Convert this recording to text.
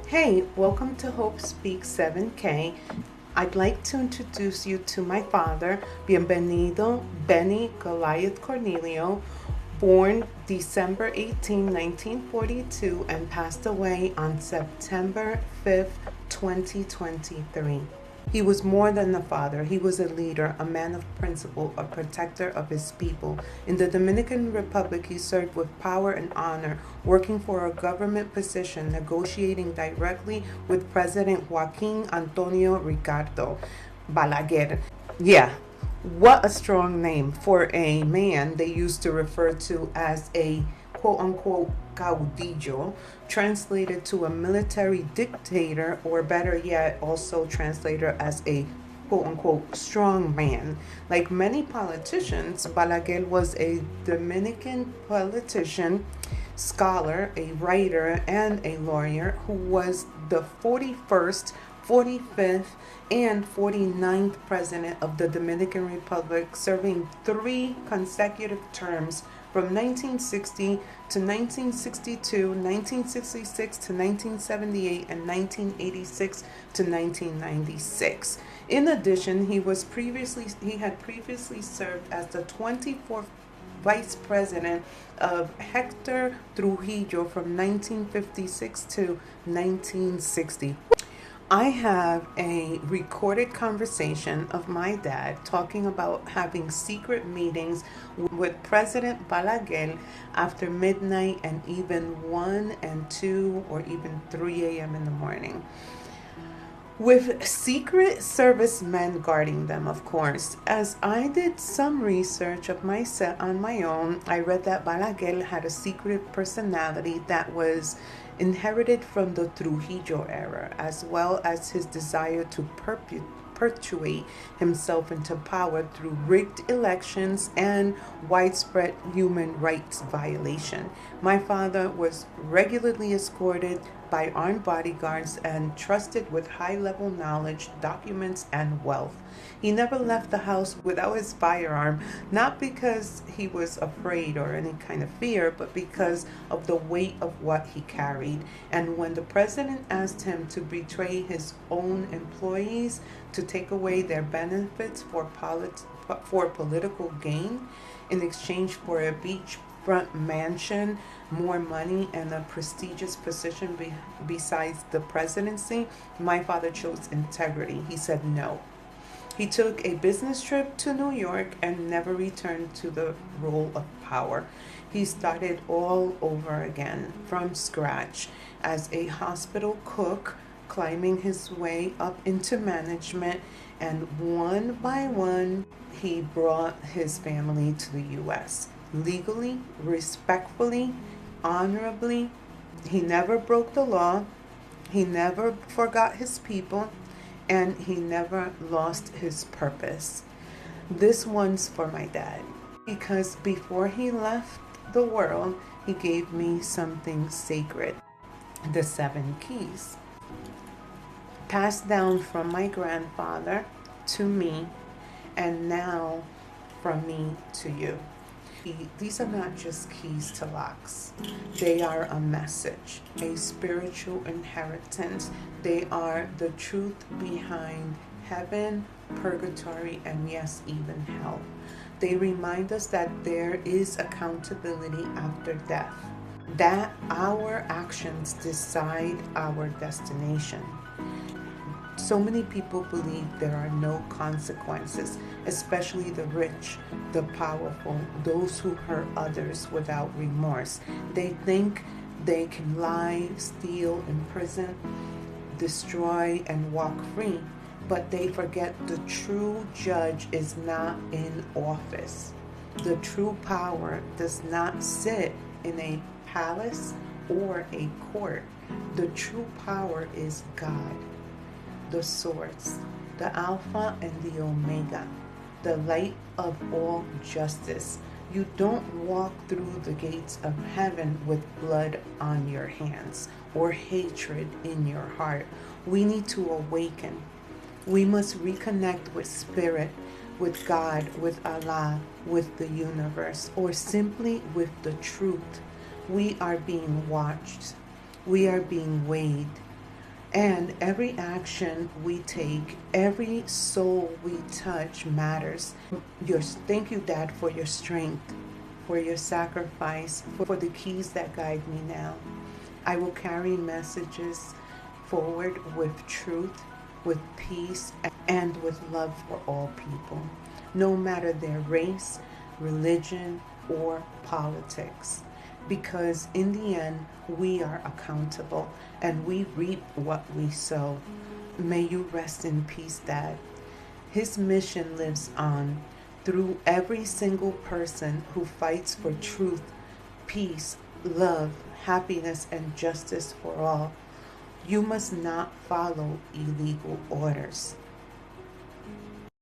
Hey, welcome to Hope Speaks 7K. I'd like to introduce you to my father, Bienvenido Benny Goliath Cornelio, born December 18, 1942, and passed away on September 5th, 2023. He was more than a father. He was a leader, a man of principle, a protector of his people. In the Dominican Republic, he served with power and honor, working for a government position, negotiating directly with President Joaquín Antonio Ricardo Balaguer. Yeah, what a strong name for a man they used to refer to as a quote-unquote caudillo, translated to a military dictator, or better yet, also translated as a quote-unquote strong man. Like many politicians, Balaguer was a Dominican politician, scholar, a writer, and a lawyer who was the 41st, 45th, and 49th president of the Dominican Republic, serving 3 consecutive terms from 1960 to 1962, 1966 to 1978, and 1986 to 1996. In addition, he had previously served as the 24th vice president of Hector Trujillo from 1956 to 1960. I have a recorded conversation of my dad talking about having secret meetings with President Balaguer after midnight and even 1 and 2 or even 3 a.m. in the morning, with Secret Service men guarding them, of course. As I did some research on my own, I read that Balaguer had a secret personality that was inherited from the Trujillo era, as well as his desire to perpetuate himself into power through rigged elections and widespread human rights violation. My father was regularly escorted by armed bodyguards and trusted with high-level knowledge, documents, and wealth. He never left the house without his firearm, not because he was afraid or any kind of fear, but because of the weight of what he carried. And when the president asked him to betray his own employees to take away their benefits for political gain in exchange for a beachfront mansion, more money, and a prestigious position besides the presidency, my father chose integrity. He said no. He took a business trip to New York and never returned to the role of power. He started all over again from scratch as a hospital cook, climbing his way up into management, and one by one, he brought his family to the U.S. legally, respectfully, honorably. He never broke the law. He never forgot his people. And he never lost his purpose. This one's for my dad, because before he left the world, he gave me something sacred, the 7 keys, passed down from my grandfather to me, and now from me to you. These are not just keys to locks. They are a message, a spiritual inheritance. They are the truth behind heaven, purgatory, and yes, even hell. They remind us that there is accountability after death, that our actions decide our destination. So many people believe there are no consequences, especially the rich, the powerful, those who hurt others without remorse. They think they can lie, steal, imprison, destroy, and walk free, but they forget the true judge is not in office. The true power does not sit in a palace or a court. The true power is God. The source, the Alpha and the Omega, the light of all justice. You don't walk through the gates of heaven with blood on your hands or hatred in your heart. We need to awaken. We must reconnect with spirit, with God, with Allah, with the universe, or simply with the truth. We are being watched. We are being weighed. And every action we take, every soul we touch matters. Thank you, Dad, for your strength, for your sacrifice, for the keys that guide me now. I will carry messages forward with truth, with peace, and with love for all people, no matter their race, religion, or politics. Because in the end, we are accountable and we reap what we sow. May you rest in peace, Dad. His mission lives on through every single person who fights for truth, peace, love, happiness, and justice for all. You must not follow illegal orders.